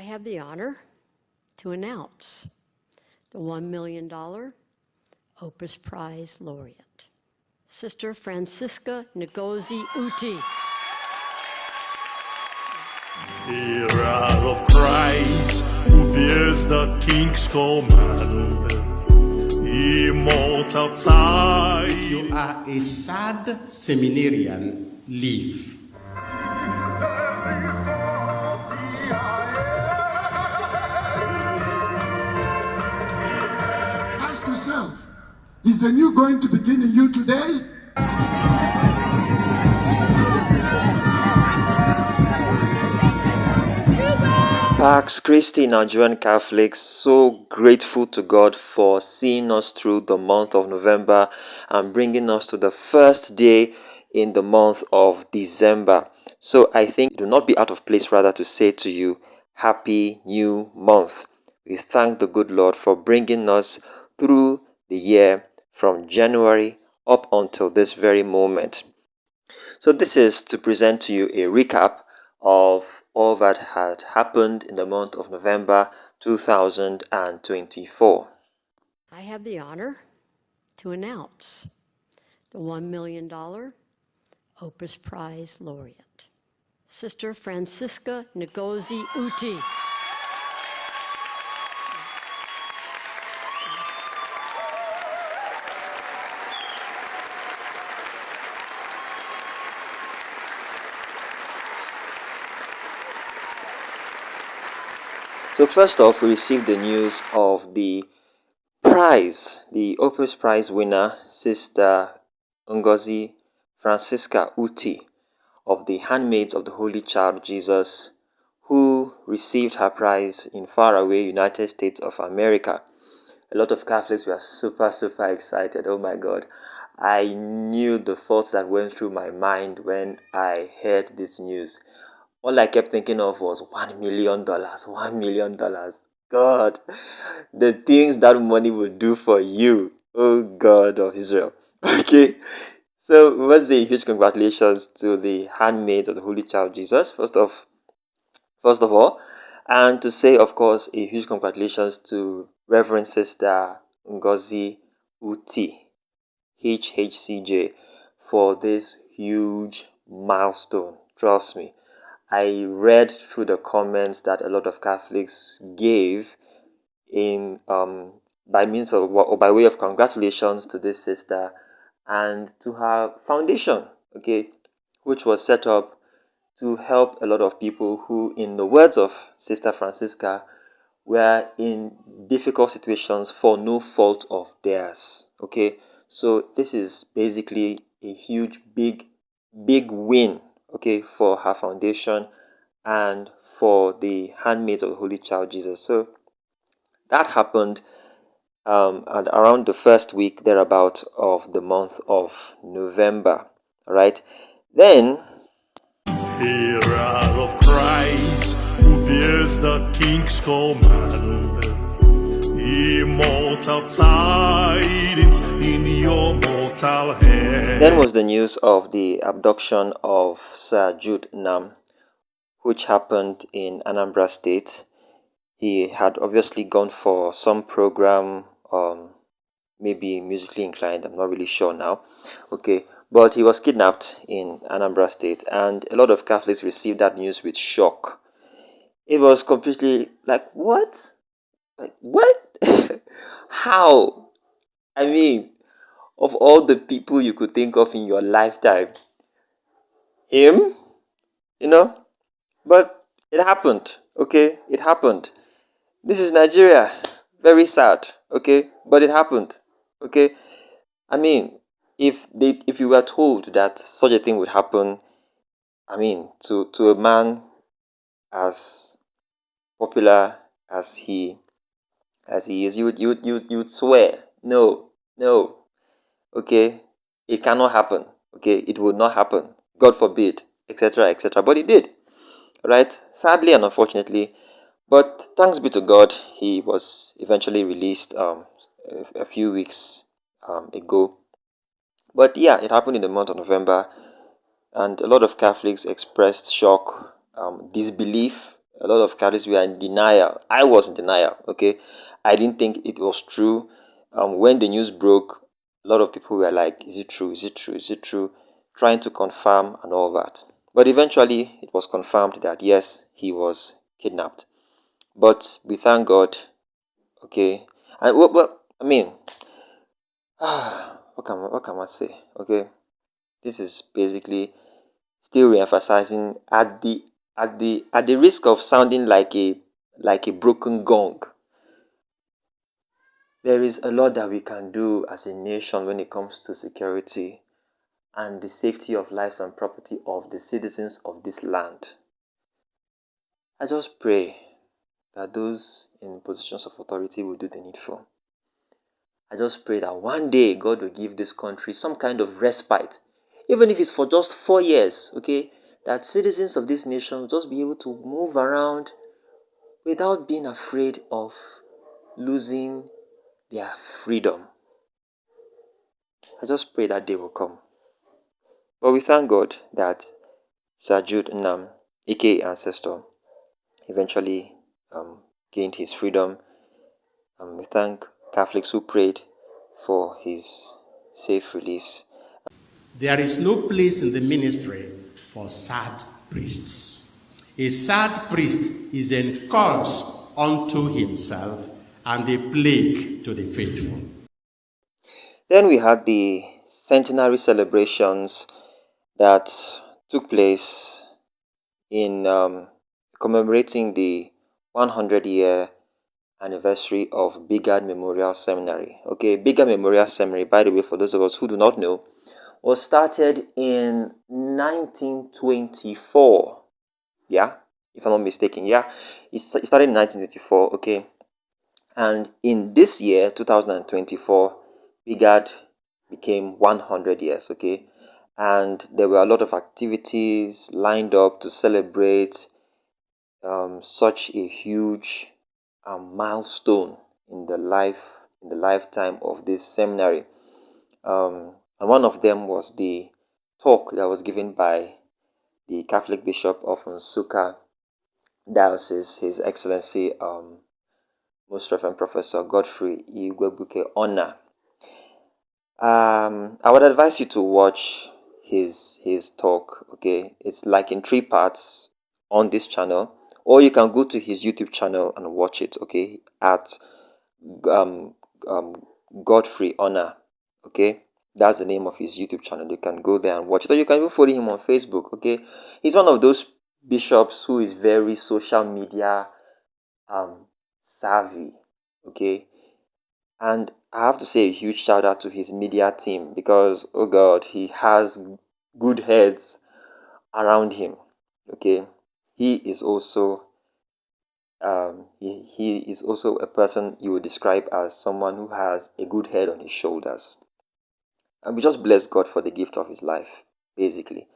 have the honor to announce the $1 million Opus Prize laureate, Sister Francisca Ngozi Uti. Era of Christ, who bears the King's command, immortal time. If you are a sad seminarian, leave. Ask yourself, is the new going to begin in you today? Pax Christi, Nigerian Catholics, so grateful to God for seeing us through the month of November and bringing us to the first day in the month of December. So I think it will not be out of place rather to say to you, Happy New Month. We thank the good Lord for bringing us through the year from January up until this very moment. So this is to present to you a recap of all that had happened in the month of November 2024. I have the honor to announce the $1 million Opus Prize laureate, Sister Francisca Ngozi Uti. So first off, we received the news of the prize, the Opus Prize winner, Sister Ngozi Francisca Uti of the Handmaids of the Holy Child Jesus, who received her prize in faraway United States of America. A lot of Catholics were super excited. Oh my God. I knew the thoughts that went through my mind when I heard this news. All I kept thinking of was $1 million, $1 million. God, the things that money would do for you, oh God of Israel. Okay, so we must say huge congratulations to the handmaids of the Holy Child Jesus, first of all, and to say, of course, a huge congratulations to Reverend Sister Ngozi Uti, HHCJ, for this huge milestone. Trust me. I read through the comments that a lot of Catholics gave in by means of or by way of congratulations to this sister and to her foundation, okay, which was set up to help a lot of people who, in the words of Sister Francisca, were in difficult situations for no fault of theirs. Okay, so this is basically a huge, big win, okay, for her foundation and for the handmaids of the Holy Child Jesus. So that happened and around the first week thereabout of the month of November. All right, then. Era of Christ, who bears the King's command, immortal tidings in your mortal hand. Then was the news of the abduction of Sir Jude Nnam, which happened in Anambra State. He had obviously gone for some program, maybe musically inclined, I'm not really sure now. Okay, but he was kidnapped in Anambra State, and a lot of Catholics received that news with shock. It was completely like, what? Like, what? How? I mean, of all the people you could think of in your lifetime, him? You know? But it happened, okay? It happened. This is Nigeria. Very sad, okay? But it happened, okay? I mean, if you were told that such a thing would happen, I mean, to a man as popular as he is, you would swear, no, okay, it cannot happen, okay, it would not happen, God forbid, etc., etc. But it did, right? Sadly and unfortunately, but thanks be to God, he was eventually released a few weeks ago. But yeah, it happened in the month of November, and a lot of Catholics expressed shock, disbelief, A lot of Catholics were in denial. I was in denial, okay? I didn't think it was true. When the news broke, a lot of people were like, is it true? Is it true? Is it true? Trying to confirm and all that. But eventually, it was confirmed that yes, he was kidnapped. But we thank God, okay? And well, I mean, what can I say? Okay, this is basically still re-emphasizing at the risk of sounding like a broken gong. There is a lot that we can do as a nation when it comes to security and the safety of lives and property of the citizens of this land. I just pray that those in positions of authority will do the needful. I just pray that one day God will give this country some kind of respite, even if it's for just 4 years, okay? That citizens of this nation will just be able to move around without being afraid of losing their freedom. I just pray that day will come. But we thank God that Sir Jude Nnam, aka Ancestor, eventually gained his freedom. We thank Catholics who prayed for his safe release. There is no place in the ministry for sad priests. A sad priest is a curse unto himself and a plague to the faithful. Then we had the centenary celebrations that took place in commemorating the 100-year anniversary of Bigard Memorial Seminary. Okay, Bigard Memorial Seminary, by the way, for those of us who do not know, was started in 1924. Yeah, if I'm not mistaken. Yeah, it started in 1924. Okay, and in this year, 2024, Bigard became 100 years. Okay, and there were a lot of activities lined up to celebrate such a huge milestone in the lifetime of this seminary. And one of them was the talk that was given by the Catholic Bishop of Nsukka Diocese, His Excellency Most Reverend Professor Godfrey Igwebuike Ona. I would advise you to watch his talk. Okay, it's like in 3 parts on this channel, or you can go to his YouTube channel and watch it. Okay, at Godfrey Ona. Okay, that's the name of his YouTube channel. You can go there and watch it, or you can even follow him on Facebook. Okay, he's one of those bishops who is very social media savvy. Okay, and I have to say a huge shout out to his media team, because oh God, he has good heads around him. Okay, he is also he is also a person you would describe as someone who has a good head on his shoulders. And we just bless God for the gift of his life, basically.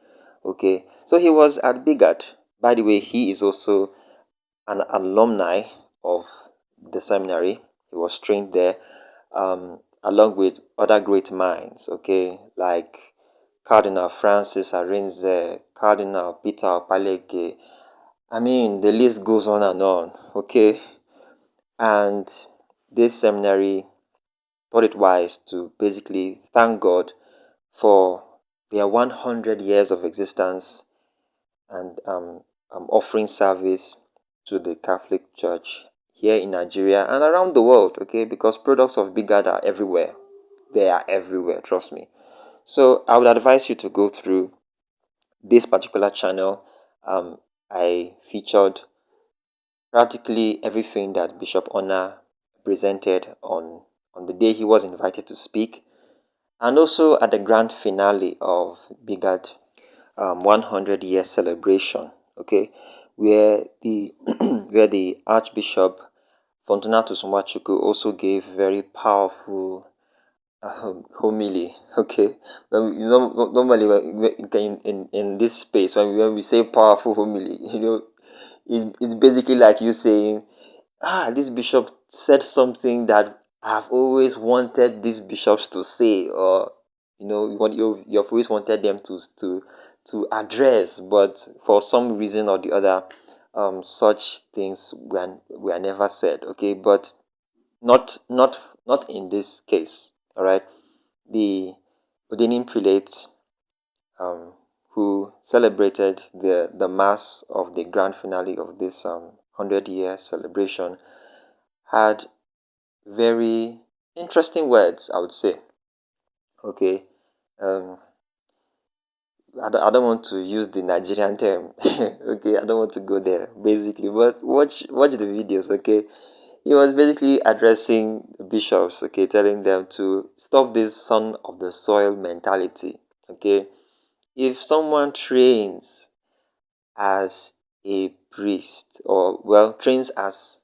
Okay, so he was at Bigard. By the way, he is also an alumni of the seminary. He was trained there, along with other great minds, okay, like Cardinal Francis Arinze, Cardinal Peter Opaleke. I mean, the list goes on, okay? And this seminary thought it wise to basically thank God for their 100 years of existence and offering service to the Catholic Church here in Nigeria and around the world, okay? Because products of Bigard are everywhere. They are everywhere, trust me. So I would advise you to go through this particular channel. I featured practically everything that Bishop Ona presented on the day he was invited to speak, and also at the grand finale of Bigard 100-year celebration, okay, where the where the Archbishop Fortunatus Nwachukwu also gave very powerful homily. Okay, normally in this space, when we say powerful homily, it's basically like you saying, this bishop said something that I've always wanted these bishops to say, or you've always wanted them to address, but for some reason or the other, such things were never said. Okay, but not in this case. All right, the ordaining prelate who celebrated the mass of the grand finale of this 100-year celebration had very interesting words, I would say. Okay, um, I don't want to use the Nigerian term. Okay, I don't want to go there basically, but watch the videos. Okay, he was basically addressing bishops. Okay, telling them to stop this son of the soil mentality. Okay, if someone trains as a priest, or well, trains as,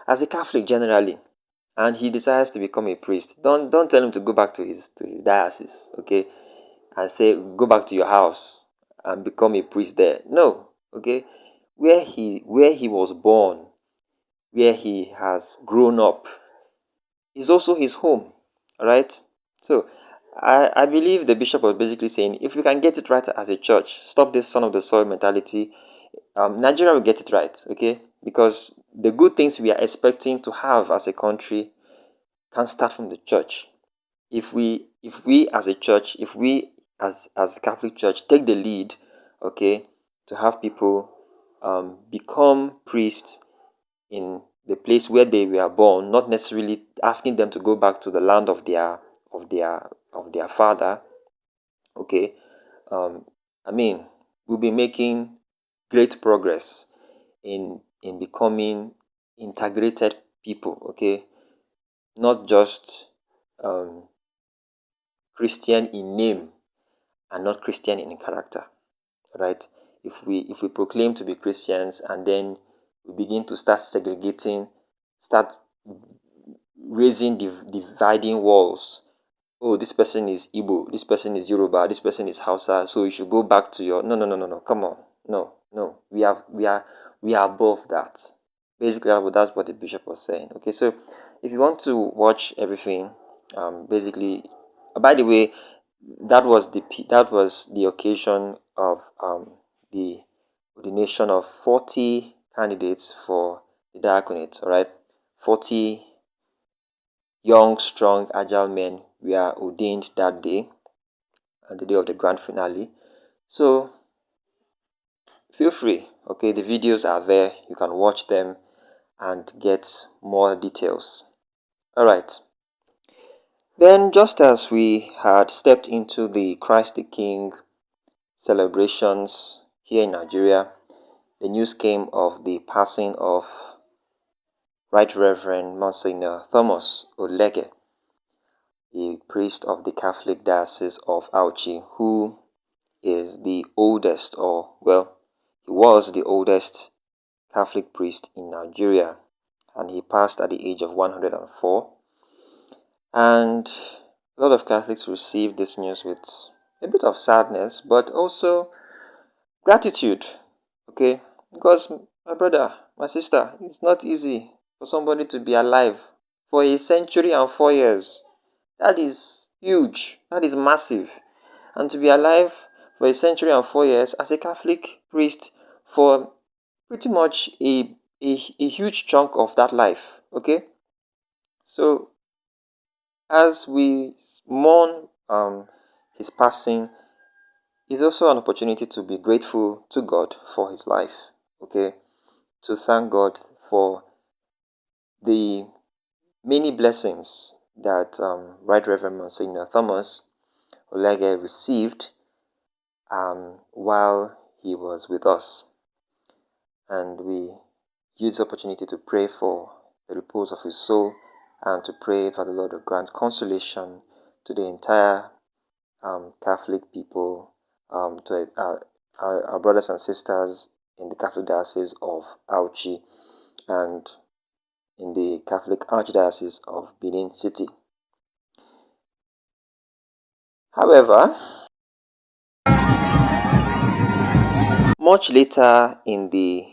as a Catholic generally, and he decides to become a priest, don't tell him to go back to his diocese. Okay, and say go back to your house and become a priest there. No. Okay, where he was born, where he has grown up, is also his home. All right. So I believe the bishop was basically saying, if we can get it right as a church, stop this son of the soil mentality, Nigeria will get it right. Okay, because the good things we are expecting to have as a country can start from the church. If we as a church, if we as the Catholic Church take the lead, okay, to have people become priests in the place where they were born, not necessarily asking them to go back to the land of their father. Okay, I mean, we'll be making great progress in becoming integrated people. Okay, not just Christian in name and not Christian in character, right? If we proclaim to be Christians and then we begin to start segregating, start raising dividing walls. Oh, this person is Igbo, this person is Yoruba, this person is Hausa, so you should go back to your no. Come on, no. We are above that. Basically, that's what the bishop was saying. Okay, so if you want to watch everything, basically, by the way, that was the occasion of the ordination of 40 candidates for the diaconate. All right, 40 young, strong, agile men were ordained that day, on the day of the grand finale. So feel free. Okay, the videos are there. You can watch them and get more details. All right. Then, just as we had stepped into the Christ the King celebrations here in Nigeria, the news came of the passing of Right Reverend Monsignor Thomas Olege, a priest of the Catholic Diocese of Auchi, who is the oldest, or well, he was the oldest Catholic priest in Nigeria, and he passed at the age of 104. And a lot of Catholics received this news with a bit of sadness, but also gratitude. Okay, because my brother, my sister, it's not easy for somebody to be alive for a century and 4 years. That is huge. That is massive. And to be alive for a century and 4 years as a Catholic priest for pretty much a huge chunk of that life. Okay, so as we mourn his passing, is also an opportunity to be grateful to God for his life. Okay, to thank God for the many blessings that Right Reverend Monsignor Thomas Olege received while he was with us. And we use the opportunity to pray for the repose of his soul and to pray for the Lord to grant consolation to the entire Catholic people, to our brothers and sisters in the Catholic Diocese of Auchi and in the Catholic Archdiocese of Benin City. However, much later in the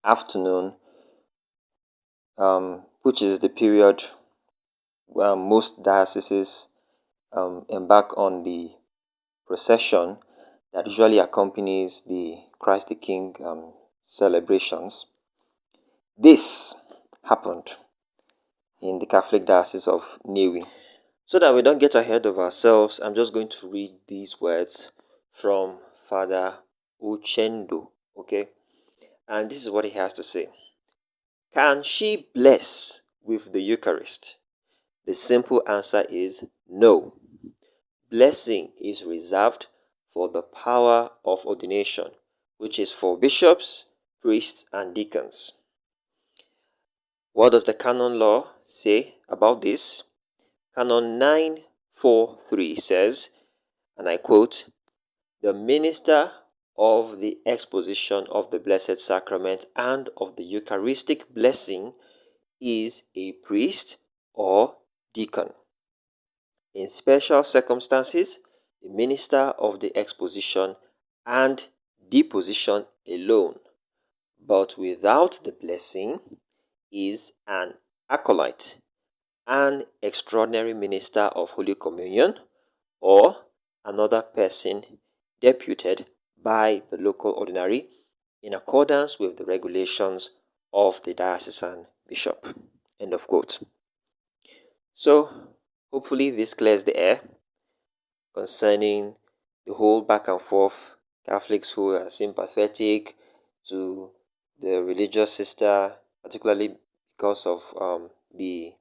afternoon, which is the period where most dioceses embark on the procession that usually accompanies the Christ the King celebrations. This happened in the Catholic Diocese of Nnewi. So that we don't get ahead of ourselves, I'm just going to read these words from Father Uchendo, okay? And this is what he has to say. Can she bless with the Eucharist? The simple answer is no. Blessing is reserved for the power of ordination, which is for bishops, priests, and deacons. What does the canon law say about this? Canon 943 says, and I quote, "The minister of the exposition of the Blessed Sacrament and of the Eucharistic blessing is a priest or deacon. In special circumstances, the minister of the exposition and deposition alone, but without the blessing, is an acolyte, an extraordinary minister of Holy Communion, or another person deputed by the local ordinary in accordance with the regulations of the diocesan bishop." End of quote. So, hopefully this clears the air concerning the whole back and forth. Catholics who are sympathetic to the religious sister, particularly because of the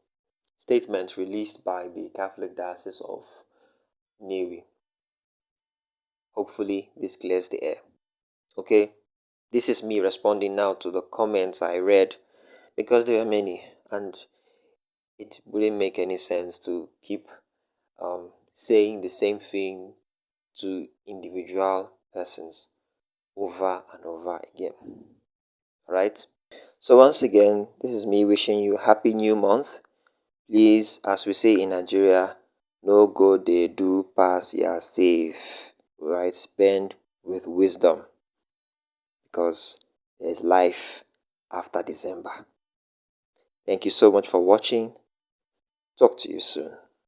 statement released by the Catholic Diocese of Nnewi. Hopefully this clears the air. Okay, this is me responding now to the comments I read, because there were many and it wouldn't make any sense to keep saying the same thing to individual persons over and over again. Alright, so once again, this is me wishing you a happy new month. Please, as we say in Nigeria, no go dey do pass ya save. Right, spend with wisdom, because there's life after December. Thank you so much for watching. Talk to you soon.